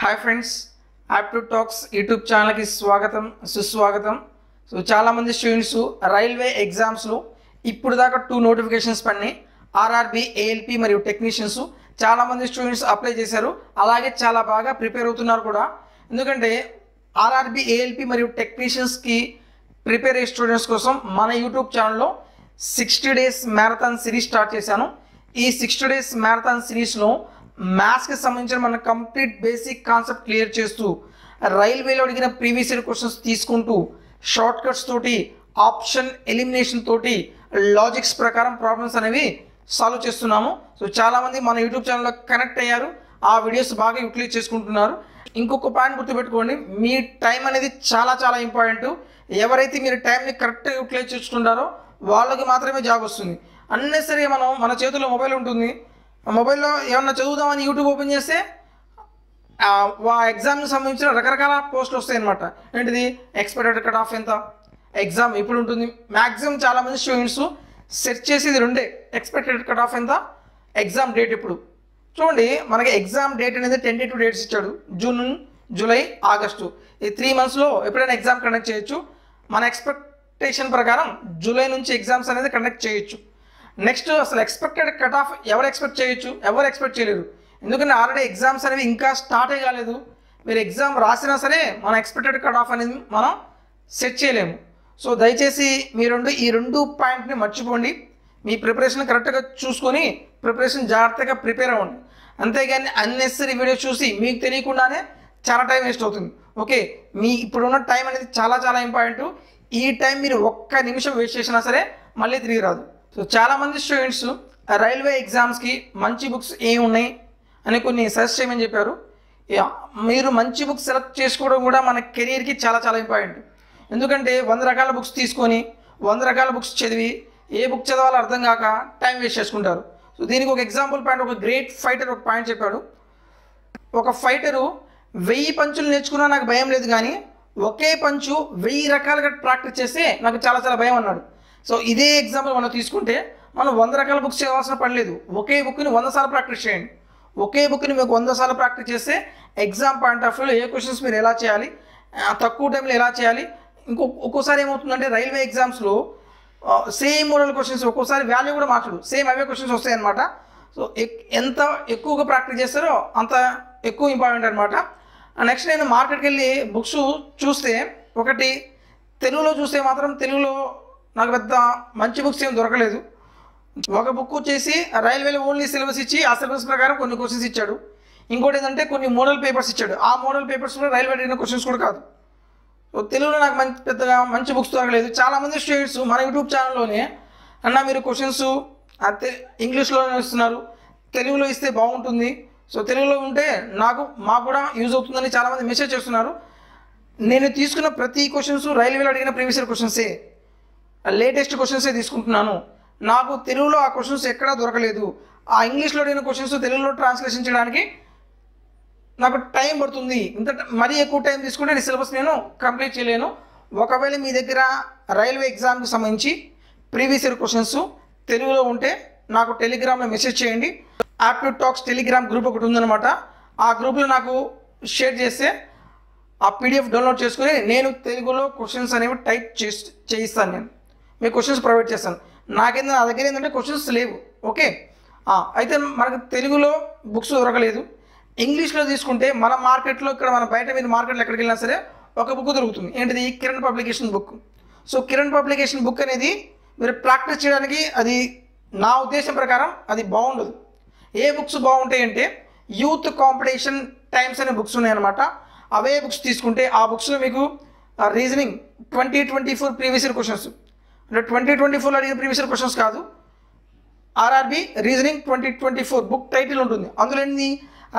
Hi friends, aptitude talks YouTube ఛానల్కి స్వాగతం సుస్వాగతం. సో చాలామంది స్టూడెంట్స్ రైల్వే ఎగ్జామ్స్లో ఇప్పుడు దాకా 2 నోటిఫికేషన్స్ పడినాయి. ఆర్ఆర్బి, ఏఎల్పి మరియు టెక్నీషియన్స్ చాలామంది స్టూడెంట్స్ అప్లై చేశారు. అలాగే చాలా బాగా ప్రిపేర్ అవుతున్నారు కూడా. ఎందుకంటే ఆర్ఆర్బి, ఏఎల్పి మరియు టెక్నీషియన్స్కి ప్రిపేర్ అయ్యే స్టూడెంట్స్ కోసం మన యూట్యూబ్ ఛానల్లో 60 డేస్ మ్యారథాన్ సిరీస్ స్టార్ట్ చేశాను. ఈ 60 డేస్ మ్యారథాన్ సిరీస్లో మ్యాథ్స్కి సంబంధించిన మన కంప్లీట్ బేసిక్ కాన్సెప్ట్ క్లియర్ చేస్తూ, రైల్వేలో అడిగిన ప్రీవియస్ ఇయర్ క్వశ్చన్స్ తీసుకుంటూ, షార్ట్ కట్స్ తోటి, ఆప్షన్ ఎలిమినేషన్ తోటి, లాజిక్స్ ప్రకారం ప్రాబ్లమ్స్ అనేవి సాల్వ్ చేస్తున్నాము. సో చాలామంది మన యూట్యూబ్ ఛానల్లో కనెక్ట్ అయ్యారు, ఆ వీడియోస్ బాగా యూటిలైజ్ చేసుకుంటున్నారు. ఇంకొక పాయింట్ గుర్తుపెట్టుకోండి, మీ టైం అనేది చాలా చాలా ఇంపార్టెంట్. ఎవరైతే మీరు టైంని కరెక్ట్గా యూటిలైజ్ చేసుకుంటారో వాళ్ళకి మాత్రమే జాబ్ వస్తుంది. అన్నెసరీ మన చేతిలో మొబైల్ ఉంటుంది, మొబైల్లో ఏమన్నా చదువుదామని యూట్యూబ్ ఓపెన్ చేస్తే ఎగ్జామ్కి సంబంధించిన రకరకాల పోస్టులు వస్తాయి అనమాట. ఏంటిది, ఎక్స్పెక్టెడ్ కట్ ఆఫ్ ఎంత, ఎగ్జామ్ ఎప్పుడు ఉంటుంది. మ్యాక్సిమం చాలామంది స్టూడెంట్స్ సెర్చ్ చేసేది రెండే, ఎక్స్పెక్టెడ్ కట్ ఆఫ్ ఎంత, ఎగ్జామ్ డేట్ ఎప్పుడు. చూడండి, మనకి ఎగ్జామ్ డేట్ అనేది 22 డేట్స్ ఇచ్చాడు. June, July, August. ఈ 3 మంత్స్లో ఎప్పుడైనా ఎగ్జామ్ కండక్ట్ చేయొచ్చు. మన ఎక్స్పెక్టేషన్ ప్రకారం జూలై నుంచి ఎగ్జామ్స్ అనేది కండక్ట్ చేయొచ్చు. నెక్స్ట్, అసలు ఎక్స్పెక్టెడ్ కట్ ఆఫ్ ఎవరు ఎక్స్పెక్ట్ చేయొచ్చు, ఎవరు ఎక్స్పెక్ట్ చేయలేరు. ఎందుకంటే ఆల్రెడీ ఎగ్జామ్స్ అనేవి ఇంకా స్టార్టే కాలేదు. మీరు ఎగ్జామ్ రాసినా సరే మన ఎక్స్పెక్టెడ్ కట్ ఆఫ్ అనేది మనం సెట్ చేయలేము. సో దయచేసి ఈ రెండు పాయింట్ని మర్చిపోండి. మీ ప్రిపరేషన్ కరెక్ట్గా చూసుకొని ప్రిపరేషన్ జాగ్రత్తగా ప్రిపేర్ అవ్వండి. అంతేగాని అన్నెసరీ వీడియో చూసి మీకు తెలియకుండానే చాలా టైం వేస్ట్ అవుతుంది. ఓకే, మీ ఇప్పుడున్న టైం అనేది చాలా చాలా ఇంపార్టెంట్. ఈ టైం మీరు ఒక్క నిమిషం వేస్ట్ చేసినా సరే మళ్ళీ తిరిగి రాదు. సో చాలామంది స్టూడెంట్స్ రైల్వే ఎగ్జామ్స్కి మంచి బుక్స్ ఏమి ఉన్నాయి అని కొన్ని సజెస్ట్ చేయమని చెప్పారు. మీరు మంచి బుక్స్ సెలెక్ట్ చేసుకోవడం కూడా మన కెరీర్కి చాలా చాలా ఇంపార్టెంట్. ఎందుకంటే 100 రకాల బుక్స్ తీసుకొని 100 రకాల బుక్స్ చదివి ఏ బుక్ చదవాలో అర్థం కాక టైం వేస్ట్ చేసుకుంటారు. సో దీనికి ఒక ఎగ్జాంపుల్ పాయింట్, ఒక గ్రేట్ ఫైటర్ ఒక పాయింట్ చెప్పాడు. ఒక ఫైటరు 1000 పంచులు నేర్చుకున్నా నాకు భయం లేదు, కానీ ఒకే పంచు 1000 రకాలుగా ప్రాక్టీస్ చేస్తే నాకు చాలా చాలా భయం అన్నాడు. సో ఇదే ఎగ్జాంపుల్ మనం తీసుకుంటే మనం 100 రకాల బుక్స్ చదవాల్సిన పని లేదు. ఒకే బుక్ని 100 సార్లు ప్రాక్టీస్ చేయండి. ఒకే బుక్ని మీకు 100 సార్లు ప్రాక్టీస్ చేస్తే ఎగ్జామ్ పాయింట్ ఆఫ్ వ్యూలో ఏ క్వశ్చన్స్ మీరు ఎలా చేయాలి, తక్కువ టైంలో ఎలా చేయాలి. ఒక్కోసారి ఏమవుతుందంటే రైల్వే ఎగ్జామ్స్లో సేమ్ మోడల్ క్వశ్చన్స్, ఒక్కోసారి వాల్యూ కూడా మార్చడు, సేమ్ అవే క్వశ్చన్స్ వస్తాయి అనమాట. సో ఎంత ఎక్కువగా ప్రాక్టీస్ చేస్తారో అంత ఎక్కువ ఇంపార్టెంట్ అనమాట. నెక్స్ట్, నేను మార్కెట్కి వెళ్ళి బుక్స్ చూస్తే, ఒకటి తెలుగులో చూస్తే మాత్రం తెలుగులో నాకు పెద్ద మంచి బుక్స్ ఏమి దొరకలేదు. ఒక బుక్ వచ్చేసి రైల్వేలో ఓన్లీ సిలబస్ ఇచ్చి ఆ సిలబస్ ప్రకారం కొన్ని క్వశ్చన్స్ ఇచ్చాడు. ఇంకోటి ఏంటంటే కొన్ని మోడల్ పేపర్స్ ఇచ్చాడు. ఆ మోడల్ పేపర్స్ కూడా రైల్వే అడిగిన క్వశ్చన్స్ కూడా కాదు. సో తెలుగులో నాకు పెద్దగా మంచి బుక్స్ దొరకలేదు. చాలామంది స్టూడెంట్స్ మన యూట్యూబ్ ఛానల్లోనే, అన్న మీరు క్వశ్చన్స్ ఇంగ్లీష్లోనే ఇస్తున్నారు, తెలుగులో ఇస్తే బాగుంటుంది, సో తెలుగులో ఉంటే మాకు కూడా యూజ్ అవుతుందని చాలామంది మెసేజ్ చేస్తున్నారు. నేను తీసుకున్న ప్రతి క్వశ్చన్స్ రైల్వేలో అడిగిన ప్రీవియస్ ఇయర్ క్వశ్చన్సే, లేటెస్ట్ క్వశ్చన్సే తీసుకుంటున్నాను. నాకు తెలుగులో ఆ క్వశ్చన్స్ ఎక్కడా దొరకలేదు. ఆ ఇంగ్లీష్లో అడిగిన క్వశ్చన్స్ తెలుగులో ట్రాన్స్లేషన్ చేయడానికి నాకు టైం పడుతుంది. మరీ ఎక్కువ టైం తీసుకుంటే నేను సిలబస్ నేను కంప్లీట్ చేయలేను. ఒకవేళ మీ దగ్గర రైల్వే ఎగ్జామ్కి సంబంధించి ప్రీవియస్ ఇయర్ క్వశ్చన్స్ తెలుగులో ఉంటే నాకు టెలిగ్రామ్లో మెసేజ్ చేయండి. యాప్ట్యూడ్ టాక్స్ టెలిగ్రామ్ గ్రూప్ ఒకటి ఉందన్నమాట. ఆ గ్రూప్లో నాకు షేర్ చేస్తే ఆ పీడిఎఫ్ డౌన్లోడ్ చేసుకుని నేను తెలుగులో క్వశ్చన్స్ అనేవి టైప్ చేయిస్తాను. నేను మీ క్వశ్చన్స్ ప్రొవైడ్ చేస్తాను. నా దగ్గర ఏంటంటే క్వశ్చన్స్ లేవు. ఓకే, అయితే మనకు తెలుగులో బుక్స్ దొరకలేదు. ఇంగ్లీష్లో తీసుకుంటే మన మార్కెట్లో, ఇక్కడ మన బయట మీద మార్కెట్లో ఎక్కడికి వెళ్ళినా సరే ఒక బుక్ దొరుకుతుంది. ఏంటిది, Kiran publication book. So Kiran publication book అనేది మీరు ప్రాక్టీస్ చేయడానికి, అది నా ఉద్దేశం ప్రకారం అది బాగుండదు. ఏ బుక్స్ బాగుంటాయి అంటే యూత్ కాంపిటీషన్ టైమ్స్ అనే బుక్స్ ఉన్నాయన్నమాట. అవే బుక్స్ తీసుకుంటే ఆ బుక్స్లో మీకు రీజనింగ్ 2024 ప్రీవియస్ ఇయర్ క్వశ్చన్స్, అంటే 2024లో అడిగిన ప్రీవియస్ ఇయర్ క్వశ్చన్స్ కాదు, ఆర్ఆర్బి రీజనింగ్ 2024 బుక్ టైటిల్ ఉంటుంది. అందులో ఎన్ని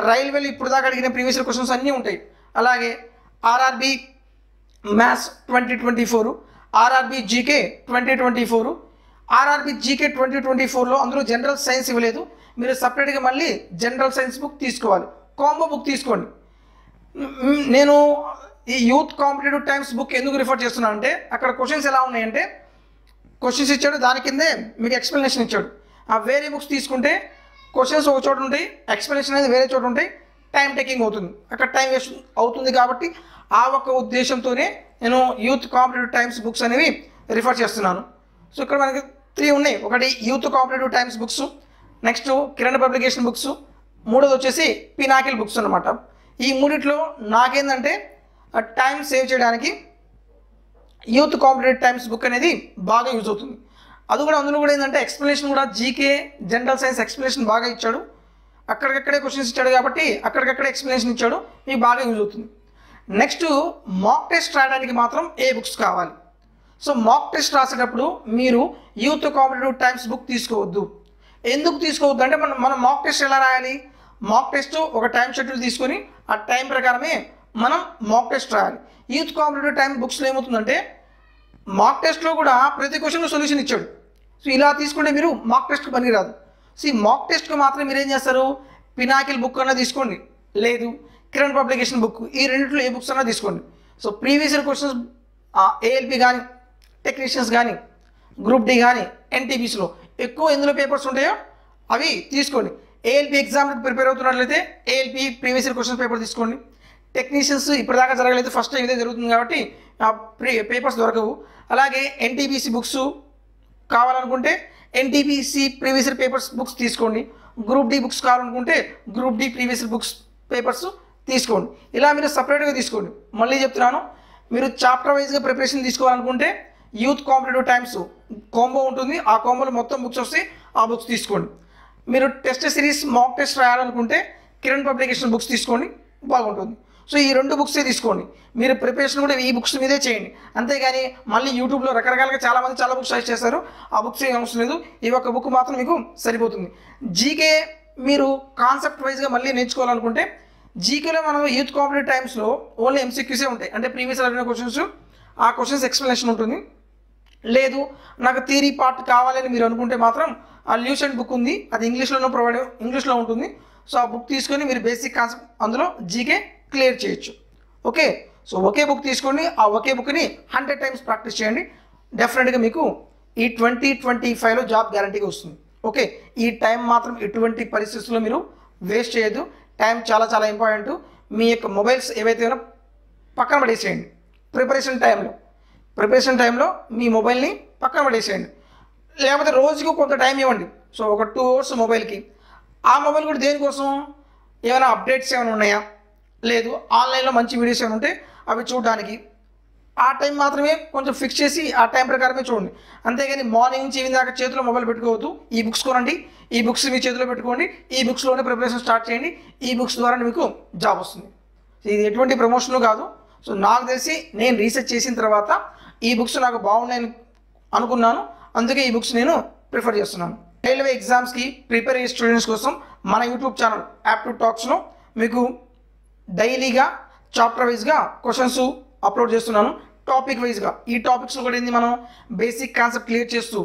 రైల్వేలు ఇప్పుడు దాకా అడిగిన ప్రీవియస్ ఇయర్ క్వశ్చన్స్ అన్నీ ఉంటాయి. అలాగే RRB maths 2024, RRB GK 2024. RRB GK 2024లో అందులో జనరల్ సైన్స్ ఇవ్వలేదు. మీరు సపరేట్గా మళ్ళీ జనరల్ సైన్స్ బుక్ తీసుకోవాలి, కాంబో బుక్ తీసుకోండి. నేను ఈ యూత్ కాంపిటేటివ్ టైమ్స్ బుక్ ఎందుకు రిఫర్ చేస్తున్నాను అంటే, అక్కడ క్వశ్చన్స్ ఎలా ఉన్నాయంటే, క్వశ్చన్స్ ఇచ్చాడు, దాని కిందే మీకు ఎక్స్ప్లెనేషన్ ఇచ్చాడు. ఆ వేరే బుక్స్ తీసుకుంటే క్వశ్చన్స్ ఒక చోట ఉంటాయి, ఎక్స్ప్లెనేషన్ అనేది వేరే చోట ఉంటాయి, టైం టేకింగ్ అవుతుంది, అక్కడ టైం వేస్ట్ అవుతుంది. కాబట్టి ఆ ఒక ఉద్దేశంతోనే నేను యూత్ కాంపిటేటివ్ టైమ్స్ బుక్స్ అనేవి రిఫర్ చేస్తున్నాను. సో ఇక్కడ మనకి 3 ఉన్నాయి. ఒకటి youth competitive times books, next Kiran publication books, మూడోది వచ్చేసి పినాకిల్ బుక్స్ అనమాట. ఈ మూడిట్లో నాకేంటంటే టైం సేవ్ చేయడానికి యూత్ కాంపిటేటివ్ టైమ్స్ బుక్ అనేది బాగా యూజ్ అవుతుంది. అది కూడా అందులో కూడా ఏంటంటే ఎక్స్ప్లెనేషన్ కూడా జీకే జనరల్ సైన్స్ ఎక్స్ప్లెనేషన్ బాగా ఇచ్చాడు, అక్కడికక్కడే క్వశ్చన్స్ ఇచ్చాడు కాబట్టి అక్కడికక్కడే ఎక్స్ప్లెనేషన్ ఇచ్చాడు, మీకు బాగా యూజ్ అవుతుంది. నెక్స్ట్ మాక్ టెస్ట్ రాయడానికి మాత్రం ఏ బుక్స్ కావాలి. సో మాక్ టెస్ట్ రాసేటప్పుడు మీరు యూత్ కాంపిటేటివ్ టైమ్స్ బుక్ తీసుకోవద్దు. ఎందుకు తీసుకోవద్దు అంటే మనం మాక్ టెస్ట్ ఎలా రాయాలి, మాక్ టెస్ట్ ఒక టైం షెడ్యూల్ తీసుకొని ఆ టైం ప్రకారమే మనం మాక్ టెస్ట్ రాయాలి. యూత్ కాంపిటేటివ్ టైం బుక్స్లో ఏమవుతుందంటే మాక్ టెస్ట్లో కూడా ప్రతి క్వశ్చన్లో సొల్యూషన్ ఇచ్చాడు. సో ఇలా తీసుకుంటే మీరు మాక్ టెస్ట్కి పనికిరాదు. సో ఈ మాక్ టెస్ట్కి మాత్రం మీరు ఏం చేస్తారు, పినాకిల్ బుక్ అన్నా తీసుకోండి, లేదు కిరణ్ పబ్లికేషన్ బుక్, ఈ రెండింటిలో ఏ బుక్స్ అన్నా తీసుకోండి. So previous year questions ALP కానీ టెక్నీషియన్స్ కానీ గ్రూప్ డి కానీ ఎన్టీపీసీలో ఎక్కువ ఎందులో పేపర్స్ ఉంటాయో అవి తీసుకోండి. ఏఎల్పి ఎగ్జామ్కి ప్రిపేర్ అవుతున్నట్లయితే ALP previous year question paper తీసుకోండి. టెక్నీషియన్స్ ఇప్పటిదాకా జరగలేదు, ఫస్ట్ టైం ఇదే జరుగుతుంది కాబట్టి పేపర్స్ దొరకవు. అలాగే ఎన్టీపీసీ బుక్స్ కావాలనుకుంటే NTPC previous year papers books తీసుకోండి. గ్రూప్ డి బుక్స్ కావాలనుకుంటే group D previous year books papers తీసుకోండి. ఇలా మీరు సపరేట్గా తీసుకోండి. మళ్ళీ చెప్తున్నాను, మీరు చాప్టర్ వైజ్గా ప్రిపరేషన్ తీసుకోవాలనుకుంటే యూత్ కాంపిటేటివ్ టైమ్స్ కాంబో ఉంటుంది, ఆ కాంబోలో మొత్తం బుక్స్ వస్తాయి, ఆ బుక్స్ తీసుకోండి. మీరు టెస్ట్ సిరీస్ మాక్ టెస్ట్ రాయాలనుకుంటే కిరణ్ పబ్లికేషన్ బుక్స్ తీసుకోండి, బాగుంటుంది. సో ఈ 2 బుక్సే తీసుకోండి. మీరు ప్రిపరేషన్ కూడా ఈ బుక్స్ మీదే చేయండి, అంతేగాని మళ్ళీ యూట్యూబ్లో రకరకాలుగా చాలామంది చాలా బుక్స్ సజెస్ట్ చేస్తారు, ఆ బుక్స్ ఏం అవసరం లేదు. ఈ ఒక్క బుక్ మాత్రం మీకు సరిపోతుంది. జీకే మీరు కాన్సెప్ట్ వైజ్గా మళ్ళీ నేర్చుకోవాలనుకుంటే జీకేలో మనం యూత్ కాంపిటేటివ్ టైమ్స్లో ఓన్లీ ఎంసీక్యూసే ఉంటాయి, అంటే ప్రీవియస్ అడిగిన క్వశ్చన్స్, ఆ క్వశ్చన్స్ ఎక్స్ప్లెనేషన్ ఉంటుంది. లేదు నాకు థియరీ పార్ట్ కావాలని మీరు అనుకుంటే మాత్రం ఆ ల్యూసెంట్ బుక్ ఉంది, అది ఇంగ్లీష్లో ఉంటుంది. సో ఆ బుక్ తీసుకొని మీరు బేసిక్ కాన్సెప్ట్ అందులో జీకే క్లియర్ చేయొచ్చు. ఓకే, సో ఒకే బుక్ తీసుకోండి, ఆ ఒకే బుక్ని 100 టైమ్స్ ప్రాక్టీస్ చేయండి, డెఫినెట్గా మీకు ఈ 2025లో జాబ్ గ్యారంటీగా వస్తుంది. ఓకే, ఈ టైం మాత్రం ఎటువంటి పరిస్థితుల్లో మీరు వేస్ట్ చేయొద్దు. టైం చాలా చాలా ఇంపార్టెంట్. మీ యొక్క మొబైల్స్ ఏవైతే ఉన్నాయో పక్కన పడేసేయండి. ప్రిపరేషన్ టైంలో మీ మొబైల్ని పక్కన పడేసేయండి, లేకపోతే రోజుకు కొంత టైం ఇవ్వండి. సో ఒక 2 అవర్స్ మొబైల్కి. ఆ మొబైల్ కూడా దేనికోసం, ఏమైనా అప్డేట్స్ ఏమైనా ఉన్నాయా, లేదు ఆన్లైన్లో మంచి వీడియోస్ ఏమైనా ఉంటే అవి చూడడానికి ఆ టైం మాత్రమే కొంచెం ఫిక్స్ చేసి ఆ టైం ప్రకారమే చూడండి. అంతేగాని మార్నింగ్ నుంచి ఈవినింగ్ దాకా చేతిలో మొబైల్ పెట్టుకోవద్దు. ఈ బుక్స్ కొనండి, ఈ బుక్స్ మీ చేతిలో పెట్టుకోండి, ఈ బుక్స్లోనే ప్రిపరేషన్ స్టార్ట్ చేయండి, ఈ బుక్స్ ద్వారా మీకు జాబ్ వస్తుంది. ఇది ఎటువంటి ప్రమోషన్లు కాదు. సో నాకు తెలిసి నేను రీసెర్చ్ చేసిన తర్వాత ఈ బుక్స్ నాకు బాగున్నాయని అనుకున్నాను, అందుకే ఈ బుక్స్ నేను ప్రిఫర్ చేస్తున్నాను. రైల్వే ఎగ్జామ్స్కి ప్రిపేర్ అయ్యే స్టూడెంట్స్ కోసం మన యూట్యూబ్ ఛానల్ యాప్టిట్యూడ్ టాక్స్లో మీకు డైలీగా చాప్టర్ వైజ్గా క్వశ్చన్స్ అప్లోడ్ చేస్తున్నాను, టాపిక్ వైజ్గా. ఈ టాపిక్స్లో కూడా ఏంది, మనం బేసిక్ కాన్సెప్ట్ క్లియర్ చేస్తూ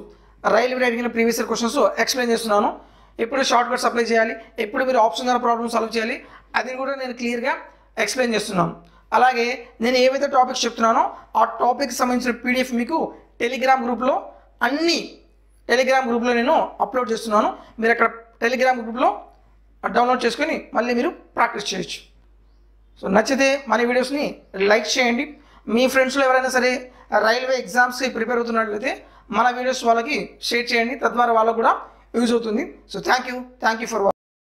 రైల్వే అడిగిన ప్రీవియస్ ఇయర్ క్వశ్చన్స్ ఎక్స్ప్లెయిన్ చేస్తున్నాను. ఎప్పుడు షార్ట్ కట్స్ అప్లై చేయాలి, ఎప్పుడు మీరు ఆప్షన్ ద్వారా ప్రాబ్లమ్ సాల్వ్ చేయాలి, అది కూడా నేను క్లియర్గా ఎక్స్ప్లెయిన్ చేస్తున్నాను. అలాగే నేను ఏవైతే టాపిక్స్ చెప్తున్నానో ఆ టాపిక్కి సంబంధించిన పీడిఎఫ్ మీకు టెలిగ్రామ్ గ్రూప్లో నేను అప్లోడ్ చేస్తున్నాను. మీరు అక్కడ టెలిగ్రామ్ గ్రూప్లో డౌన్లోడ్ చేసుకొని మళ్ళీ మీరు ప్రాక్టీస్ చేయొచ్చు. సో నచ్చితే మన వీడియోస్ని లైక్ చేయండి. మీ ఫ్రెండ్స్లో ఎవరైనా సరే రైల్వే ఎగ్జామ్స్కి ప్రిపేర్ అవుతున్నట్లయితే మన వీడియోస్ వాళ్ళకి షేర్ చేయండి, తద్వారా వాళ్ళకు కూడా యూజ్ అవుతుంది. So thank you for watching.